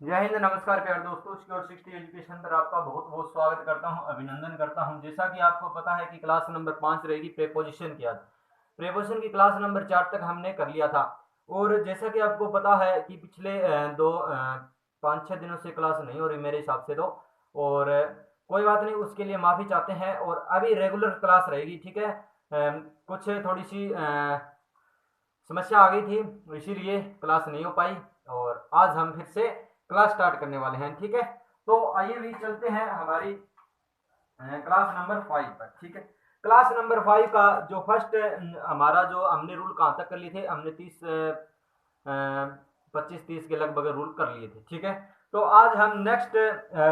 जय हिंद, नमस्कार प्यारे दोस्तों। सिक्योर 60 एजुकेशन पर आपका बहुत बहुत स्वागत करता हूं, अभिनंदन करता हूं। जैसा कि आपको पता है कि क्लास नंबर 5 रहेगी प्रेपोजिशन की। आज प्रेपोजिशन की क्लास नंबर 4 तक हमने कर लिया था। और जैसा कि आपको पता है कि पिछले 5-6 दिनों से क्लास नहीं हो रही मेरे हिसाब से तो। और कोई बात नहीं, उसके लिए माफ़ी चाहते हैं। और अभी रेगुलर क्लास रहेगी, ठीक है। कुछ थोड़ी सी समस्या आ गई थी, इसीलिए क्लास नहीं हो पाई। और आज हम फिर से क्लास स्टार्ट करने वाले हैं, ठीक है। तो आइए भी चलते हैं हमारी क्लास नंबर 5 पर, ठीक है। क्लास नंबर 5 का जो फर्स्ट हमारा जो हमने रूल कहाँ तक कर लिए थे, हमने 25-30 के लगभग रूल कर लिए थे, ठीक है। तो आज हम नेक्स्ट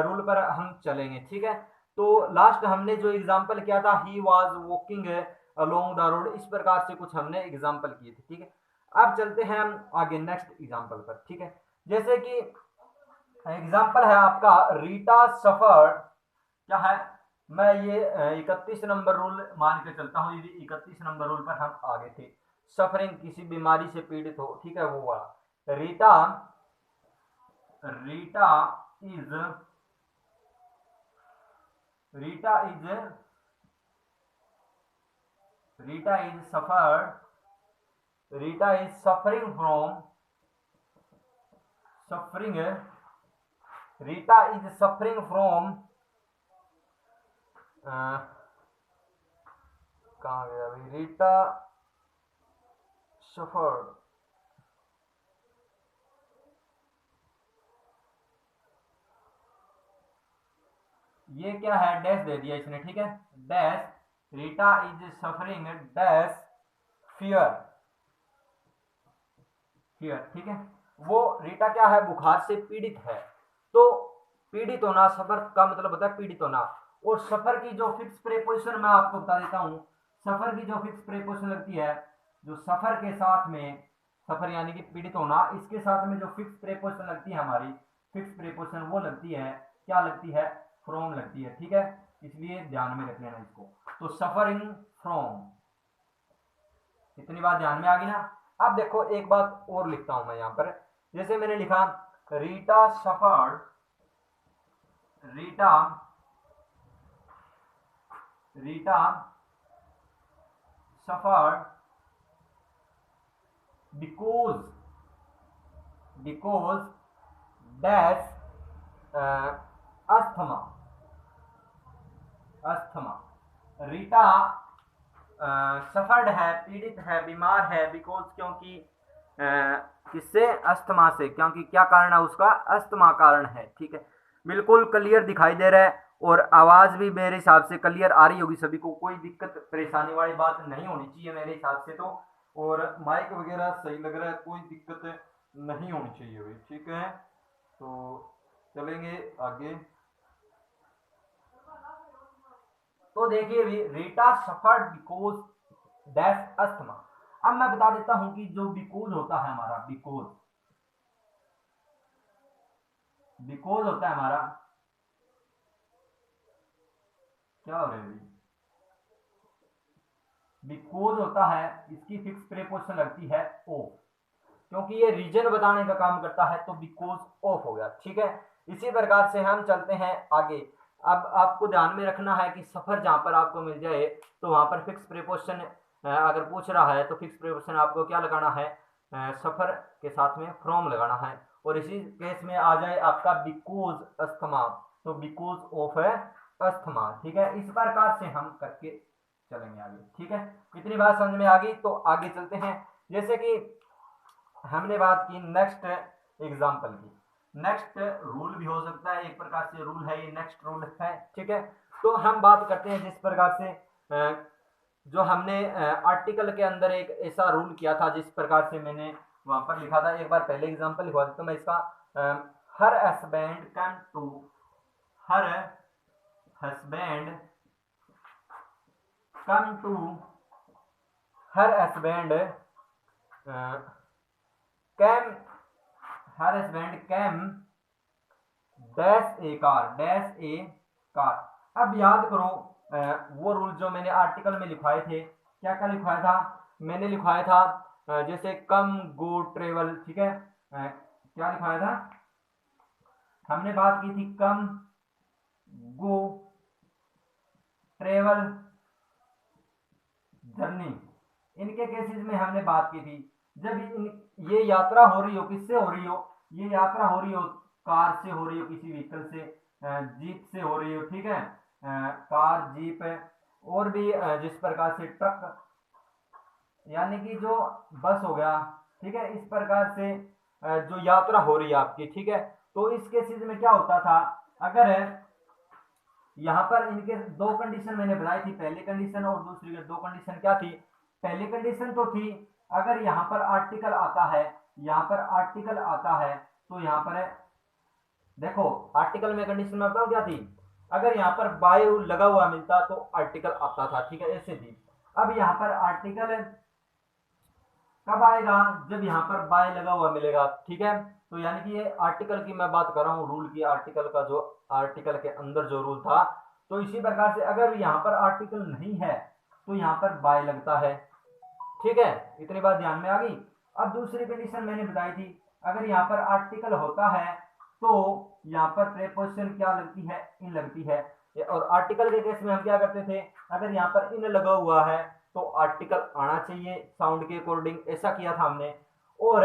रूल पर हम चलेंगे, ठीक है। तो लास्ट हमने जो एग्जाम्पल किया था, he was walking along the road, इस प्रकार से कुछ हमने एग्जाम्पल किए थे, ठीक है। अब चलते हैं हम आगे नेक्स्ट एग्जाम्पल पर, ठीक है। जैसे कि एग्जाम्पल है आपका, रीटा सफर क्या है। मैं ये 31 नंबर रूल मान के चलता हूँ। यदि 31 नंबर रूल पर हम आगे थे, सफरिंग किसी बीमारी से पीड़ित हो, ठीक है, वो वाला। Rita Rita is Rita is Rita is suffering from suffering Rita is suffering from कहाँ गया अभी, रीटा सफर। ये क्या है, डैश दे दिया इसने, ठीक है। Dash Rita is suffering dash fear fear, ठीक है। वो रीटा क्या है, बुखार से पीड़ित है। तो पीड़ित होना, सफर का मतलब होता है पीड़ित होना। और सफर की जो फिक्स प्रेपोजिशन मैं आपको बता देता हूँ। सफर की जो फिक्स प्रेपोजिशन लगती है, जो सफर के साथ में, सफर यानी कि पीड़ित होना, इसके साथ में जो फिक्स प्रेपोजिशन लगती है हमारी, फिक्स प्रेपोजिशन वो लगती है, क्या लगती है, फ्रॉम लगती है, ठीक है। इसलिए ध्यान में रख लेना इसको। तो सफरिंग फ्रॉम, इतनी बात ध्यान में आ गई ना। अब देखो, एक बात और लिखता हूं मैं यहां पर। जैसे मैंने लिखा, Rita suffered Rita Rita suffered because because dash asthma asthma. Rita suffered है, पीड़ित है, बीमार है, बिकॉज क्योंकि किससे, अस्थमा से। क्योंकि क्या कारण है उसका, अस्थमा कारण है, ठीक है। बिल्कुल क्लियर दिखाई दे रहा है। और आवाज भी मेरे हिसाब से क्लियर आ रही होगी सभी को, कोई दिक्कत परेशानी वाली बात नहीं होनी चाहिए मेरे हिसाब से तो। और माइक वगैरह सही लग रहा है, कोई दिक्कत नहीं होनी चाहिए भाई, ठीक है। तो चलेंगे आगे। तो देखिए भी, Rita suffered because dash asthma. अब मैं बता देता हूं कि जो बिकॉज होता है हमारा, बिकॉज होता है हमारा, क्या हो रहा है, बिकॉज होता है, इसकी फिक्स प्रेपोजिशन लगती है ऑफ। क्योंकि ये रीजन बताने का काम करता है, तो बिकॉज ऑफ हो गया, ठीक है। इसी प्रकार से हम चलते हैं आगे। अब आपको ध्यान में रखना है कि सफर जहां पर आपको मिल जाए, तो वहां पर फिक्स प्रेपोजिशन अगर पूछ रहा है, तो फिक्स प्रेपोजिशन आपको क्या लगाना है, सफर के साथ में फ्रॉम लगाना है। और इसी केस में आ जाए आपका बिकॉज अस्थमा, तो बिकॉज ऑफ है अस्थमा, ठीक है। इस प्रकार से हम करके चलेंगे आगे, ठीक है। इतनी बात समझ में आ गई, तो आगे चलते हैं। जैसे कि हमने बात की नेक्स्ट एग्जाम्पल की, नेक्स्ट रूल भी हो सकता है, एक प्रकार से रूल है ये, नेक्स्ट रूल है, ठीक है। तो हम बात करते हैं जिस प्रकार से जो हमने आर्टिकल के अंदर एक ऐसा रूल किया था, जिस प्रकार से मैंने वहां पर लिखा था। एक बार पहले एग्जाम्पल लिखवा देता हूं मैं इसका। Her husband come to her husband come to her husband came her husband came dash a car. अब याद करो, वो रूल जो मैंने आर्टिकल में लिखवाए थे, क्या क्या लिखवाया था। मैंने लिखवाया था जैसे कम गो ट्रेवल, ठीक है। क्या लिखवाया था, हमने बात की थी कम, गो, ट्रेवल, जर्नी। इनके केसेस में हमने बात की थी जब ये यात्रा हो रही हो, किससे हो रही हो, ये यात्रा हो रही हो कार से हो रही हो, किसी व्हीकल से, जीप से हो रही हो, ठीक है, कार, जीप, और भी जिस प्रकार से ट्रक, यानी कि जो बस हो गया, ठीक है, इस प्रकार से जो यात्रा हो रही है आपकी, ठीक है। तो इस केसेस में क्या होता था, अगर यहाँ पर इनके दो कंडीशन मैंने बताई थी, पहली कंडीशन और दूसरी, दो कंडीशन क्या थी, पहली कंडीशन तो थी अगर यहाँ पर आर्टिकल आता है, यहाँ पर आर्टिकल आता है तो यहाँ पर है, देखो आर्टिकल में कंडीशन में बताऊं क्या थी, अगर यहाँ पर बाय लगा हुआ मिलता तो आर्टिकल आता था, ठीक है, ऐसे थी। अब यहाँ पर आर्टिकल कब आएगा, जब यहाँ पर बाय लगा हुआ मिलेगा, ठीक है। तो यानी कि ये आर्टिकल की मैं बात कर रहा हूँ, रूल की, आर्टिकल का जो आर्टिकल के अंदर जो रूल था। तो इसी प्रकार से अगर यहाँ पर आर्टिकल नहीं है तो यहाँ पर बाय लगता है, ठीक है, इतनी बात ध्यान में आ गई। अब दूसरी कंडीशन मैंने बताई थी, अगर यहाँ पर आर्टिकल होता है तो यहाँ पर प्रेपोजिशन क्या लगती है, इन लगती है। और आर्टिकल के केस में हम क्या करते थे, अगर यहाँ पर इन लगा हुआ है तो आर्टिकल आना चाहिए साउंड के अकॉर्डिंग, ऐसा किया था हमने। और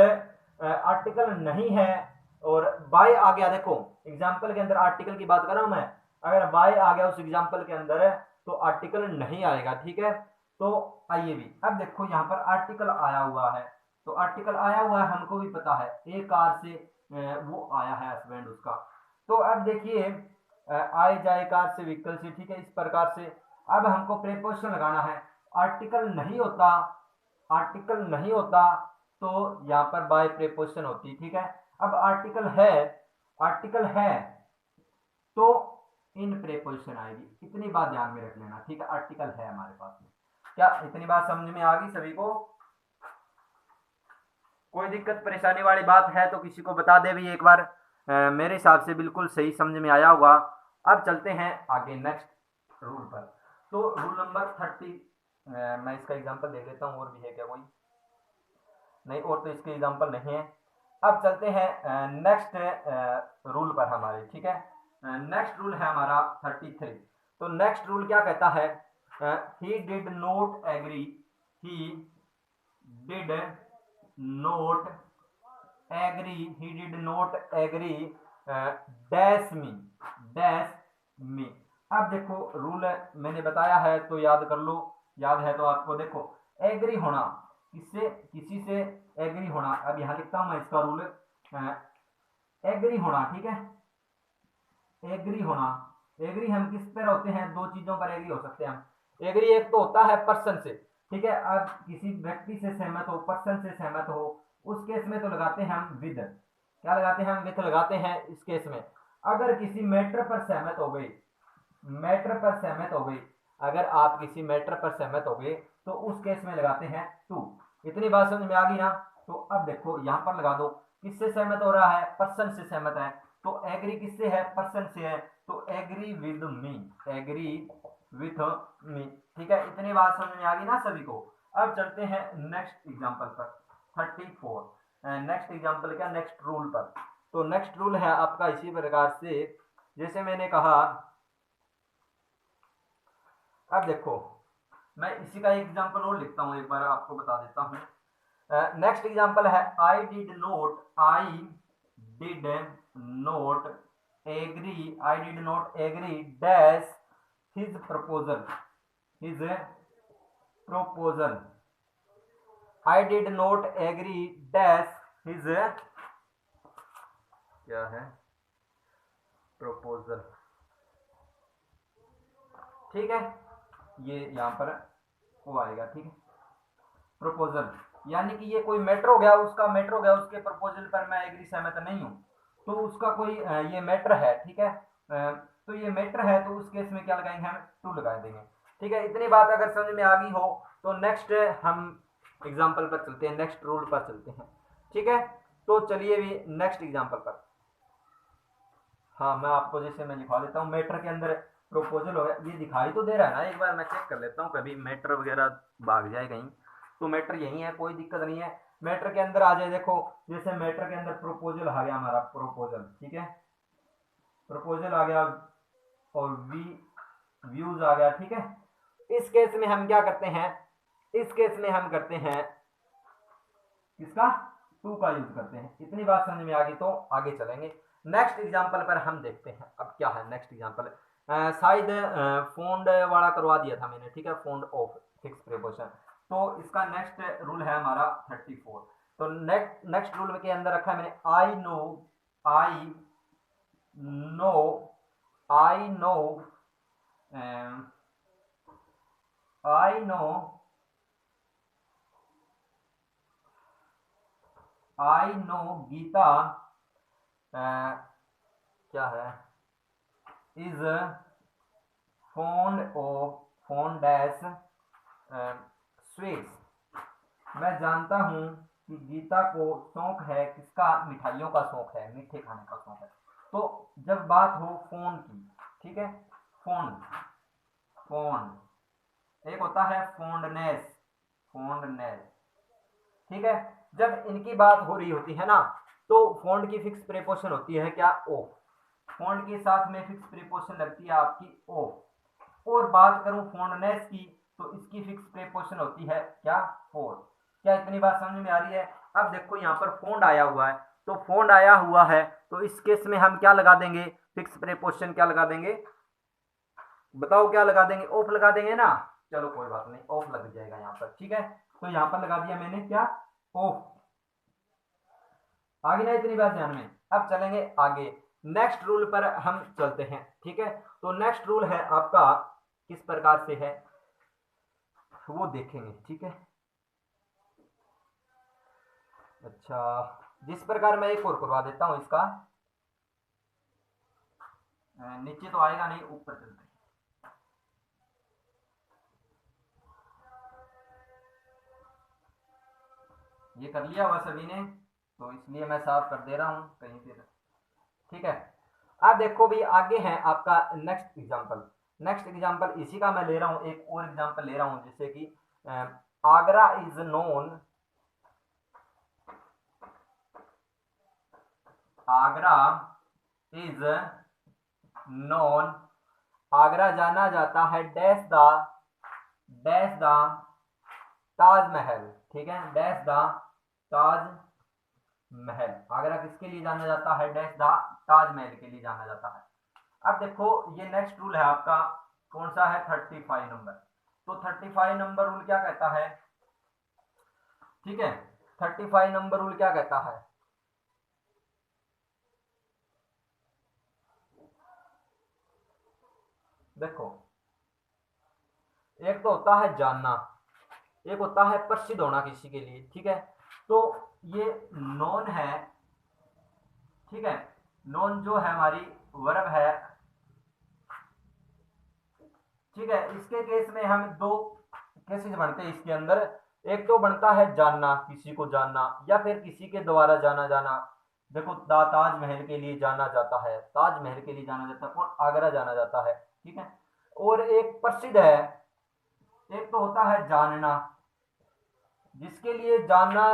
आर्टिकल नहीं है और बाय आ गया, देखो एग्जाम्पल के अंदर आर्टिकल की बात कर रहा हूं मैं, अगर बाय आ गया उस एग्जाम्पल के अंदर तो आर्टिकल नहीं आएगा, ठीक है। तो आइए भी, अब देखो यहाँ पर आर्टिकल आया हुआ है, तो आर्टिकल आया हुआ है, हमको भी पता है एक कार से वो आया है हस्बैंड उसका। तो अब देखिए आए जाए कार से, व्हीकल से, ठीक है, इस प्रकार से। अब हमको प्रेपोजिशन लगाना है, आर्टिकल नहीं होता, आर्टिकल नहीं होता तो यहाँ पर बाय प्रेपोजिशन होती, ठीक है। अब आर्टिकल है, आर्टिकल है तो इन प्रेपोजिशन आएगी, इतनी बात ध्यान में रख लेना, ठीक है। आर्टिकल है हमारे पास में, क्या इतनी बात समझ में आ गई सभी को? कोई दिक्कत परेशानी वाली बात है तो किसी को बता दे भी एक बार। मेरे हिसाब से बिल्कुल सही समझ में आया होगा। अब चलते हैं आगे नेक्स्ट रूल पर। तो रूल नंबर 30, मैं इसका एग्जांपल दे देता हूँ, और भी है क्या कोई? नहीं, और तो इसके एग्जांपल नहीं है। अब चलते हैं नेक्स्ट रूल पर हमारे, ठीक है। नेक्स्ट रूल है हमारा 33। तो नेक्स्ट रूल क्या कहता है, he did not agree, he did not agree, he did not agree dash me, dash me. अब देखो रूल मैंने बताया है तो याद कर लो, याद है तो आपको, देखो एग्री होना, किससे, किसी से एग्री होना। अब यहां लिखता हूं मैं इसका रूल, एग्री होना, ठीक है, एग्री होना। एग्री हम किस पर होते हैं, दो चीजों पर एग्री हो सकते हैं हम। एग्री एक तो होता है पर्सन से, ठीक है, अब किसी व्यक्ति से सहमत हो, पर्सन से सहमत हो, उस केस में तो लगाते हैं हम विद, क्या लगाते हैं हम, विद लगाते हैं इस केस में। अगर किसी मैटर पर सहमत हो गए, मैटर पर सहमत हो गए, अगर आप किसी मैटर पर सहमत हो गए तो उस केस में लगाते हैं टू। इतनी बात समझ में आ गई ना? तो अब देखो यहां पर लगा दो, किससे सहमत हो रहा है, पर्सन से सहमत है, तो एग्री किससे है, पर्सन से है, तो agree with me, agree with me, ठीक है। इतनी बात समझ में आ गई ना सभी को? अब चलते हैं नेक्स्ट एग्जांपल पर, 34। नेक्स्ट एग्जांपल क्या, नेक्स्ट रूल पर। तो नेक्स्ट रूल है आपका इसी प्रकार से, जैसे मैंने कहा, अब देखो मैं इसी का एग्जांपल और लिखता हूं, एक बार आपको बता देता हूं। नेक्स्ट एग्जांपल है, I did not, I did not agree, I did not agree dash his proposal, his proposal, I did not agree dash his क्या है, proposal, ठीक है, ये यहाँ पर वो आएगा, ठीक है, प्रपोजल, यानी कि ये कोई मैटर हो गया, उसका मैटर हो गया, उसके प्रपोजल पर मैं एग्री सहमत नहीं हूँ, तो उसका कोई ये मैटर है, ठीक है, तो ये मैटर है, तो उस केस में क्या लगाएंगे हम, टू लगा देंगे, ठीक है। इतनी बात अगर समझ में आ गई हो तो नेक्स्ट हम एग्जाम्पल पर चलते हैं, नेक्स्ट रूल पर चलते हैं, ठीक है। तो चलिए भी नेक्स्ट एग्जाम्पल पर, हाँ मैं आपको जैसे मैं लिखवा देता हूँ, मैटर के अंदर प्रोपोजल हो गया, ये दिखाई तो दे रहा है ना, एक बार मैं चेक कर लेता हूँ, कभी मैटर वगैरह भाग जाए कहीं, तो मैटर यही है, कोई दिक्कत नहीं है, मैटर के अंदर आ जाए। देखो जैसे मैटर के अंदर प्रोपोजल आ गया हमारा, प्रोपोजल, ठीक है, प्रपोजल आ गया और व्यूज आ गया, ठीक है। इस केस में हम क्या करते हैं, इस केस में हम करते हैं किसका, टू का यूज करते हैं। इतनी बात समझ में आ गई तो आगे चलेंगे। नेक्स्ट एग्जांपल पर हम देखते हैं अब क्या है नेक्स्ट एग्जांपल। शायद फोन्ड वाला करवा दिया था मैंने, ठीक है, फोन्ड ऑफ फिक्स प्रीपोजिशन। तो इसका नेक्स्ट रूल है हमारा 34। तो नेक्स्ट रूल के अंदर रखा है मैंने I know, I know, I know, I know, I know Gita क्या है, is fond of fond dash sweets. मैं जानता हूं कि गीता को शौक है किसका, मिठाइयों का शौक है, मीठे खाने का शौक है। तो जब बात हो फोन की, ठीक है, फोन, फोन एक होता है फोन्डनेस, फोन्डनेस, ठीक है। जब इनकी बात हो रही होती है ना, तो फोन्ड की फिक्स प्रीपोजिशन होती है क्या, ओ। फोन्ड के साथ में फिक्स प्रीपोजिशन लगती है आपकी ओ। और बात करूं फोन्डनेस की, तो इसकी फिक्स प्रीपोजिशन होती है क्या, फोर। क्या इतनी बात समझ में आ रही है। अब देखो यहाँ पर फोन्ड आया हुआ है, तो फोन्ड आया हुआ है तो इस केस में हम क्या लगा देंगे, फिक्स प्रीपोजिशन क्या लगा देंगे, बताओ क्या लगा देंगे, ऑफ लगा देंगे ना। चलो कोई बात नहीं, ऑफ लग जाएगा यहाँ पर, ठीक है। तो यहाँ पर लगा दिया मैंने क्या, ऑफ। आगे ना इतनी बात ध्यान में। अब चलेंगे आगे, नेक्स्ट रूल पर हम चलते हैं, ठीक है। तो नेक्स्ट रूल है आपका किस प्रकार से है वो देखेंगे, ठीक है। अच्छा, जिस प्रकार मैं एक और करवा देता हूं इसका, नीचे तो आएगा नहीं, ऊपर चलते हैं। ये कर लिया हुआ सभी ने, तो इसलिए मैं साफ कर दे रहा हूं कहीं से, ठीक है। अब देखो भी आगे है आपका नेक्स्ट एग्जांपल। नेक्स्ट एग्जांपल इसी का मैं ले रहा हूं, एक और एग्जांपल ले रहा हूं, जैसे कि Agra is known, Agra is known, Agra जाना जाता है डैश द ताजमहल, ठीक है, डैश द ताज महल। आगरा किसके लिए जाना जाता है, डैश द ताजमहल के लिए जाना जाता है। अब देखो ये नेक्स्ट रूल है आपका, कौन सा है, 35 नंबर। तो 35 नंबर रूल क्या कहता है, ठीक है, 35 नंबर रूल क्या कहता है, देखो एक तो होता है जानना, एक होता है प्रसिद्ध होना किसी के लिए, ठीक है। तो ये नॉन है, ठीक है, नॉन जो है हमारी वर्ब है, ठीक है। इसके केस में हम दो केसेस बनते हैं इसके अंदर। एक तो बनता है जानना, किसी को जानना या फिर किसी के द्वारा जाना जाना। देखो ताजमहल के लिए जाना जाता है, ताजमहल के लिए जाना जाता है, और आगरा जाना जाता है, ठीक है। और एक प्रसिद्ध है, एक तो होता है जानना, जिसके लिए जाना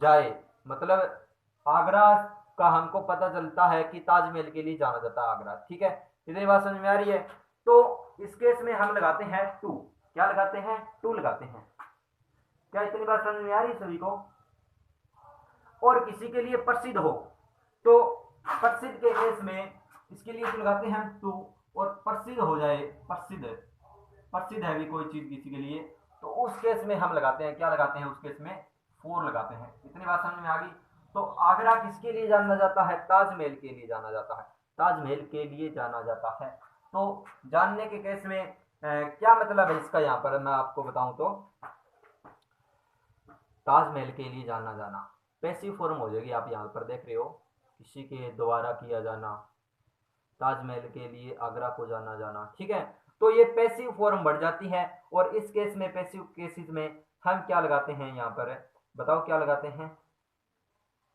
जाए, मतलब आगरा का हमको पता चलता है कि ताजमहल के लिए जाना जाता है आगरा, ठीक है। इतनी बात समझ में आ रही है। तो इस केस में हम लगाते हैं टू, क्या लगाते हैं, टू लगाते हैं। क्या इतनी बात समझ में आ रही है सभी को। और किसी के लिए प्रसिद्ध हो, तो प्रसिद्ध के केस में इसके लिए लगाते हैं टू, और प्रसिद्ध हो जाए, प्रसिद्ध, प्रसिद्ध है भी कोई चीज किसी के लिए, तो उस केस में हम लगाते हैं, क्या लगाते हैं, उस केस में फोर लगाते हैं। इतनी बात समझ में आ गई। तो आगरा किसके लिए जाना जाता है, ताजमहल के लिए जाना जाता है, ताजमहल के लिए जाना जाता है। तो जानने के केस में क्या मतलब है इसका, यहाँ पर मैं आपको बताऊं तो ताजमहल के लिए जाना जाना पैसिव फॉर्म हो जाएगी, आप यहाँ पर देख रहे हो, किसी के द्वारा किया जाना, ताजमहल के लिए आगरा को जाना जाना, ठीक है। तो ये पैसिव फॉर्म बढ़ जाती है, और इस केस में, पैसिव केसेस में हम क्या लगाते हैं यहाँ पर, बताओ क्या लगाते हैं,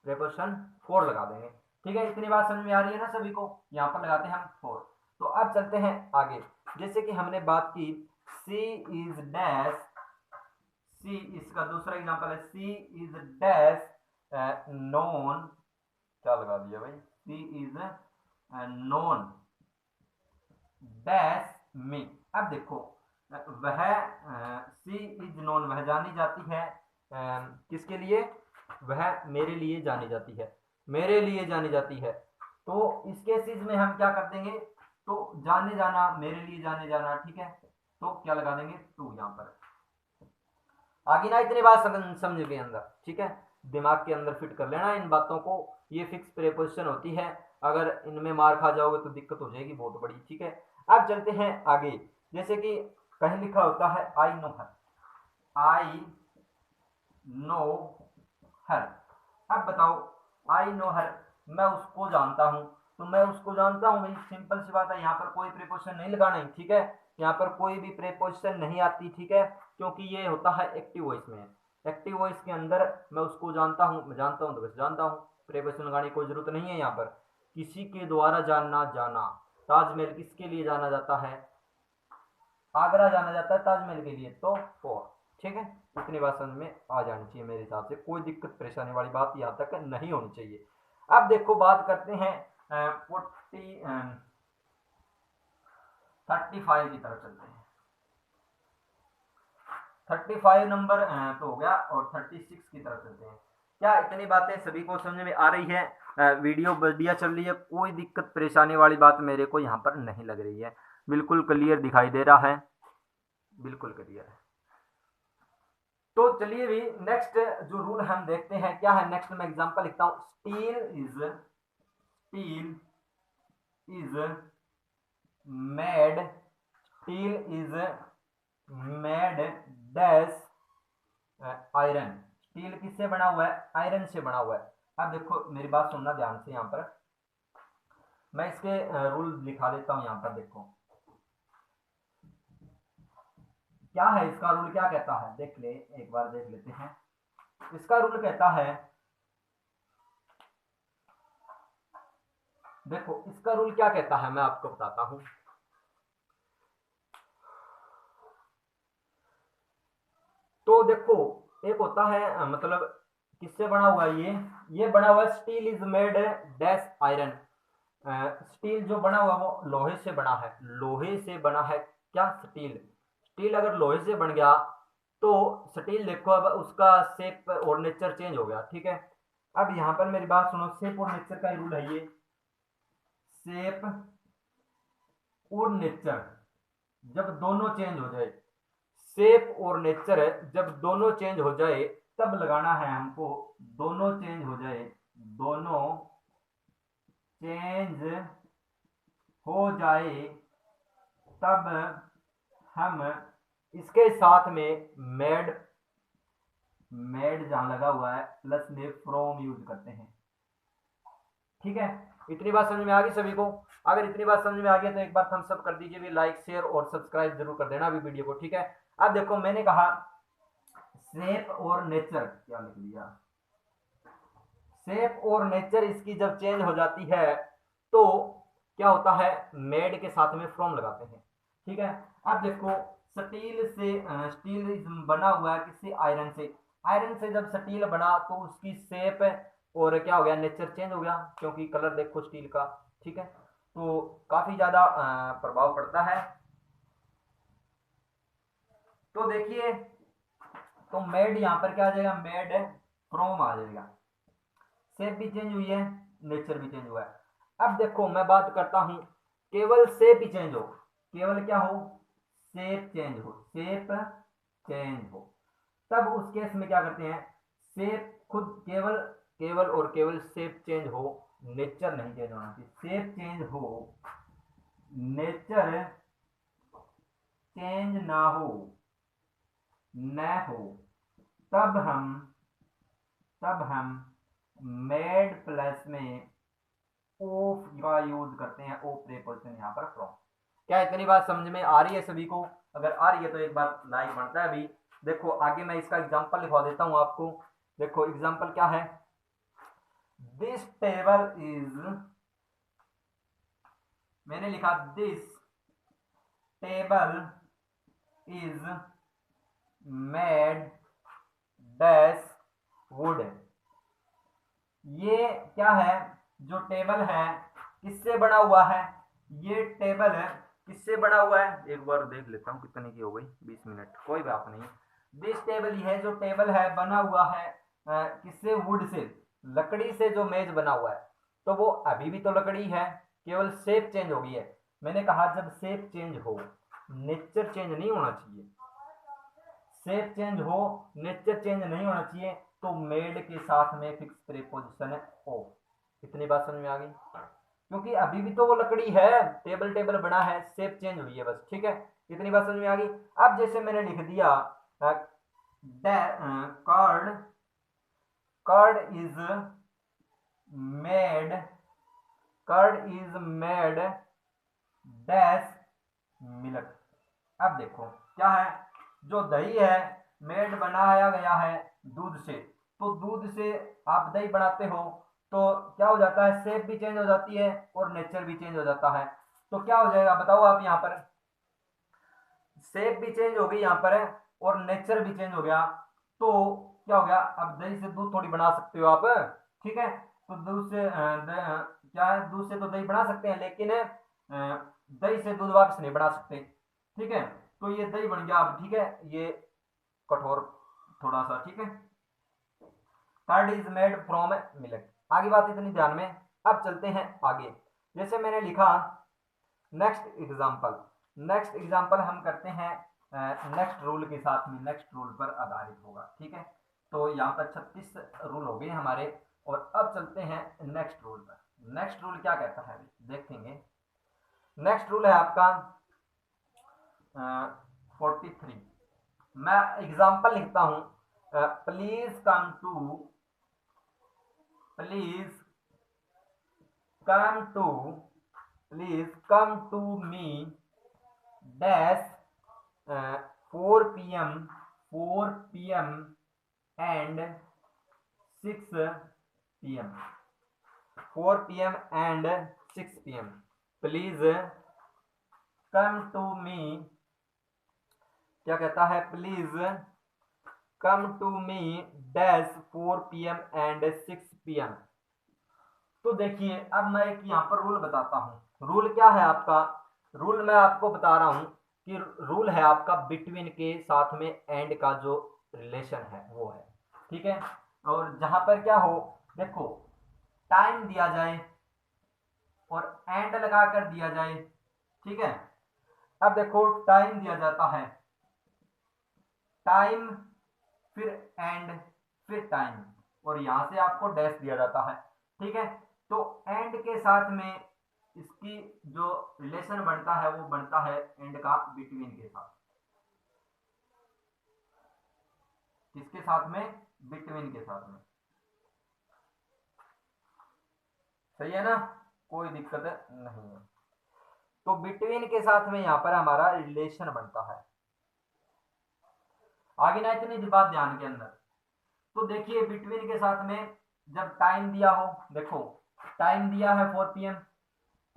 प्रीपोजिशन फोर लगा देंगे, ठीक है। इतनी बात समझ में आ रही है ना सभी को, यहाँ पर लगाते हैं हम फोर। तो अब चलते हैं आगे, जैसे कि हमने बात की सी इज डैश, सी इसका दूसरा एग्जांपल है, सी इज डैश नोन, क्या लगा दिया भाई, सी इज नोन डैश मी। अब देखो वह सी इज नोन, वह जानी जाती है किसके लिए, वह मेरे लिए जानी जाती है, मेरे लिए जानी जाती है। तो इस केसेस में हम क्या कर देंगे, तो जाने जाना, मेरे लिए जाने जाना, ठीक है, तो क्या लगा देंगे टू यहां पर। आगे ना इतनी बात समझ के अंदर, ठीक है, दिमाग के अंदर फिट कर लेना इन बातों को। ये फिक्स प्रेपोजिशन होती है, अगर इनमें मार खा जाओगे तो दिक्कत हो जाएगी बहुत बड़ी, ठीक है। अब चलते हैं आगे, जैसे कि कहीं लिखा होता है I know her, I know हर। अब बताओ आई नो हर, मैं उसको जानता हूं, तो मैं उसको जानता हूं, भाई सिंपल सी बात है, यहाँ पर कोई प्रीपोजिशन नहीं लगाना है, ठीक है, यहाँ पर कोई भी प्रीपोजिशन नहीं आती, ठीक है, क्योंकि ये होता है एक्टिव वॉइस में। एक्टिव वॉइस के अंदर मैं उसको जानता हूं, मैं जानता हूं तो बस जानता हूं, प्रीपोजिशन लगाने की कोई जरूरत नहीं है यहाँ पर। किसी के द्वारा जानना, जाना, ताजमहल किसके लिए जाना जाता है, आगरा जाना जाता है ताजमहल के लिए, तो फॉर, ठीक है। इतनी बात समझ में आ जानी चाहिए, मेरे हिसाब से कोई दिक्कत परेशानी वाली बात यहाँ तक नहीं होनी चाहिए। अब देखो बात करते हैं 35 की तरफ चलते हैं। 35 नंबर तो हो गया, और 36 की तरफ चलते हैं। क्या इतनी बातें सभी को समझ में आ रही है, वीडियो बढ़िया चल रही है, कोई दिक्कत परेशानी वाली बात मेरे को यहाँ पर नहीं लग रही है, बिल्कुल क्लियर दिखाई दे रहा है, बिल्कुल क्लियर है। तो चलिए भी नेक्स्ट जो रूल हम देखते हैं क्या है। नेक्स्ट मैं एग्जांपल लिखता हूं, steel is made dash iron. Steel किससे बना हुआ है, आयरन से बना हुआ है। अब देखो मेरी बात सुनना ध्यान से, यहां पर मैं इसके रूल लिखा देता हूं, यहां पर देखो क्या है इसका रूल, क्या कहता है, देख ले एक बार, देख लेते हैं। इसका रूल कहता है, देखो इसका रूल क्या कहता है मैं आपको बताता हूं। तो देखो एक होता है मतलब किससे बना हुआ है, ये बना हुआ है, steel is made dash iron. Steel जो बना हुआ वो लोहे से बना है, लोहे से बना है क्या, स्टील। स्टील अगर लोहे से बन गया तो स्टील देखो अब उसका शेप और नेचर चेंज हो गया, ठीक है। अब यहां पर मेरी बात सुनो, शेप और नेचर का रूल है ये, शेप और नेचर जब दोनों चेंज हो जाए, शेप और नेचर जब दोनों चेंज हो जाए तब लगाना है हमको, दोनों चेंज हो जाए, दोनों चेंज हो जाए तब हम इसके साथ में मेड जहां लगा हुआ है प्लस में फ्रॉम यूज करते हैं, ठीक है। इतनी बात समझ में आ गई सभी को। अगर इतनी बात समझ में आ गई तो एक बार थम्स अप कर दीजिए, भी लाइक शेयर और सब्सक्राइब जरूर कर देना अभी वीडियो को, ठीक है। अब देखो मैंने कहा शेप और नेचर, क्या लिख लिया, शेप और नेचर इसकी जब चेंज हो जाती है तो क्या होता है, मेड के साथ में फ्रॉम लगाते हैं, ठीक है। अब देखो स्टील से स्टील बना हुआ है किससे, आयरन से। आयरन से जब स्टील बना तो उसकी शेप और क्या हो गया, नेचर चेंज हो गया, क्योंकि कलर देखो स्टील का, ठीक है, तो काफी ज्यादा प्रभाव पड़ता है। तो देखिए, तो मेड यहां पर क्या आ जाएगा, मेड फ्रॉम आ जाएगा, शेप भी चेंज हुई है, नेचर भी चेंज हुआ है। अब देखो मैं बात करता हूं, केवल शेप ही चेंज हो, केवल क्या हो, शेप चेंज हो, शेप चेंज हो, तब उस केस में क्या करते हैं, शेप खुद केवल केवल और केवल शेप चेंज हो, नेचर नहीं चेंज होना चाहिए, शेप चेंज हो, नेचर चेंज ना हो, न हो, तब हम मेड प्लस में ऑफ का यूज करते हैं, ओ प्रीपोजिशन यहाँ पर फ्रॉम। क्या इतनी बात समझ में आ रही है सभी को, अगर आ रही है तो एक बार लाइक बनता है अभी। देखो आगे मैं इसका एग्जांपल लिखवा देता हूं आपको, देखो एग्जांपल क्या है, दिस टेबल इज, मैंने लिखा this table is made dash would. ये क्या है, जो टेबल है किससे बना हुआ है, ये टेबल है किससे बना हुआ है, एक बार देख लेता हूँ कितने की हो गई, 20 मिनट, कोई बात नहीं। दिस टेबल, यह जो टेबल है बना हुआ है किससे, वुड से, लकड़ी से जो मेज बना हुआ है। तो वो अभी भी तो लकड़ी है, केवल शेप चेंज हो गई है। मैंने कहा जब शेप चेंज हो, नेचर चेंज नहीं होना चाहिए, शेप चेंज हो नेचर चेंज नहीं होना चाहिए। तो मेड के साथ में फिक्स प्रीपोजिशन है ओ। इतनी बात समझ में आ गई, क्योंकि अभी भी तो वो लकड़ी है, टेबल टेबल बना है, शेप चेंज हुई है बस, ठीक है। इतनी बात समझ में आ गई। अब जैसे मैंने लिख दिया curd, curd is made, curd is made dash milk. अब देखो क्या है, जो दही है मेड बनाया गया है दूध से, तो दूध से आप दही बनाते हो तो क्या हो जाता है, शेप भी चेंज हो जाती है और नेचर भी चेंज हो जाता है। तो क्या हो जाएगा बताओ आप, यहाँ पर शेप भी चेंज हो गई यहाँ पर है और नेचर भी चेंज हो गया। तो क्या हो गया, अब दही से दूध थोड़ी बना सकते हो आप, ठीक है। तो दूध से क्या है, दूध से तो दही बना सकते हैं, लेकिन दही से दूध वापस नहीं बना सकते, ठीक है। तो ये दही बन गया अब, ठीक है, ये कठोर थोड़ा सा, ठीक है। Curd is made from milk. आगे बात इतनी ध्यान में। अब चलते हैं आगे। जैसे मैंने लिखा नेक्स्ट एग्जाम्पल, नेक्स्ट एग्जाम्पल हम करते हैं नेक्स्ट रूल के साथ में, नेक्स्ट रूल पर आधारित होगा, ठीक है। तो यहाँ पर 36 रूल हो गए हमारे, और अब चलते हैं नेक्स्ट रूल पर। नेक्स्ट रूल क्या कहता है देखेंगे। नेक्स्ट रूल है आपका 43। मैं एग्जाम्पल लिखता हूं, please come to, please come to, please come to me dash 4 PM, 4 PM and 6 PM, 4 PM and 6 PM। Please come to me, क्या कहता है, please come to me dash 4 PM and 6 PM। तो देखिए अब मैं एक यहाँ पर रूल बताता हूँ। रूल क्या है आपका, रूल मैं आपको बता रहा हूँ कि रूल है आपका बिटवीन के साथ में एंड का जो रिलेशन है वो है, ठीक है। और जहां पर क्या हो, देखो टाइम दिया जाए और एंड लगा कर दिया जाए, ठीक है। अब देखो टाइम दिया जाता है, टाइम फिर एंड फिर टाइम, और यहां से आपको डैश दिया जाता है, ठीक है। तो एंड के साथ में इसकी जो रिलेशन बनता है वो बनता है एंड का बिटवीन के साथ, किसके साथ में, बिटवीन के साथ में, सही है ना, कोई दिक्कत नहीं है। तो बिटवीन के साथ में यहां पर हमारा रिलेशन बनता है। आगे ना इतनी बात ध्यान के अंदर। तो देखिए बिटवीन के साथ में जब टाइम दिया हो, देखो टाइम दिया है 4 PM,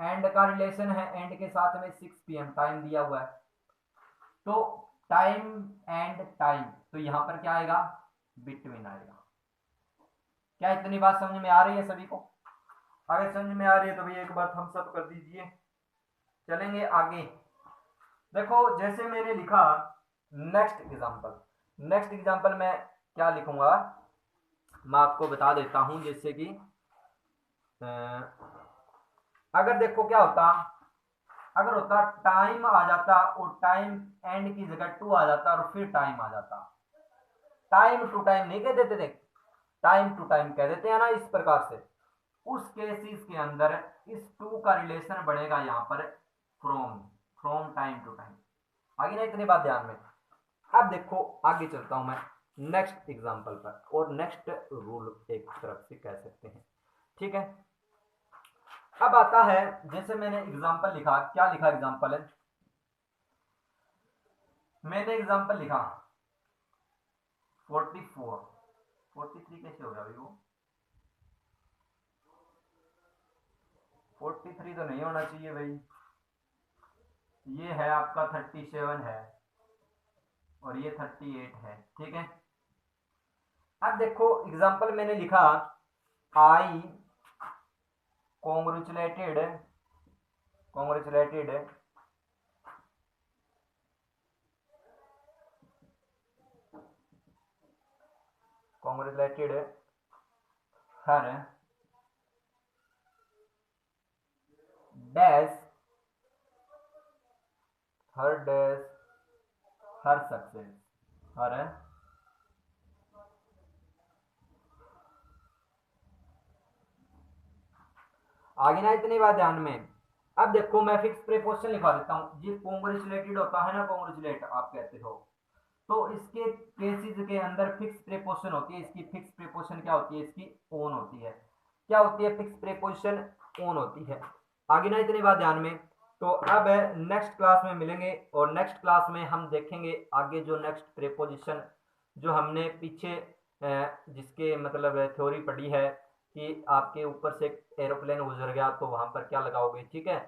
एंड का रिलेशन है एंड के साथ में 6 PM, टाइम दिया हुआ है। तो टाइम एंड टाइम, तो यहां पर क्या आएगा, बिटवीन आएगा। क्या इतनी बात समझ में आ रही है सभी को? अगर समझ में आ रही है तो भैया एक बार थम्स अप कर दीजिए। चलेंगे आगे। देखो जैसे मैंने लिखा नेक्स्ट एग्जांपल, नेक्स्ट एग्जांपल में क्या लिखूंगा मैं आपको बता देता हूं। जैसे कि अगर देखो क्या होता, अगर होता टाइम आ जाता और टाइम एंड की जगह टू आ जाता और फिर टाइम आ जाता, टाइम टू टाइम नहीं कह देते थे, टाइम टू टाइम कह देते हैं ना इस प्रकार से। उस केसेस के अंदर इस टू का रिलेशन बढ़ेगा यहाँ पर from, from time to time. आगे ना इतनी बात ध्यान में। अब देखो आगे चलता हूं मैं नेक्स्ट एग्जांपल पर, और नेक्स्ट रूल एक तरफ से कह सकते हैं, ठीक है। अब आता है, जैसे मैंने एग्जांपल लिखा, क्या लिखा एग्जांपल है, मैंने एग्जांपल लिखा 44, 43 कैसे हो गया भाई वो, 43 तो नहीं होना चाहिए भाई, ये है आपका 37 है और ये 38 है, ठीक है। अब देखो एग्जांपल मैंने लिखा आई कॉन्ग्रेचुलेटेड हर डैश हर सक्सेस हर आगे ना इतनी बात ध्यान में। अब देखो मैं फिक्स प्रीपोजिशन लिखा देता हूं। ये कॉन्ग्रेचुलेटेड होता है ना, कॉन्ग्रेचुलेट आप कहते हो, तो इसके केसेस के अंदर फिक्स प्रीपोजिशन होती है। इसकी फिक्स प्रीपोजिशन क्या होती है? इसकी ओन होती है। क्या होती है? फिक्स प्रीपोजिशन ओन होती है। आगे ना इतनी बात ध्यान में। तो अब नेक्स्ट क्लास में मिलेंगे और नेक्स्ट क्लास में हम देखेंगे आगे जो नेक्स्ट प्रीपोजिशन जो हमने पीछे जिसके मतलब थ्योरी पढ़ी है कि आपके ऊपर से एरोप्लेन गुजर गया तो वहां पर क्या लगाओगे, ठीक है।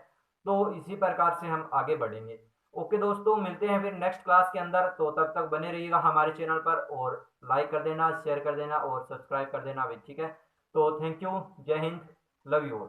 तो इसी प्रकार से हम आगे बढ़ेंगे। ओके दोस्तों, मिलते हैं फिर नेक्स्ट क्लास के अंदर। तो तब तक बने रहिएगा हमारे चैनल पर और लाइक कर देना, शेयर कर देना और सब्सक्राइब कर देना भी, ठीक है। तो थैंक यू, जय हिंद, लव यू ऑल।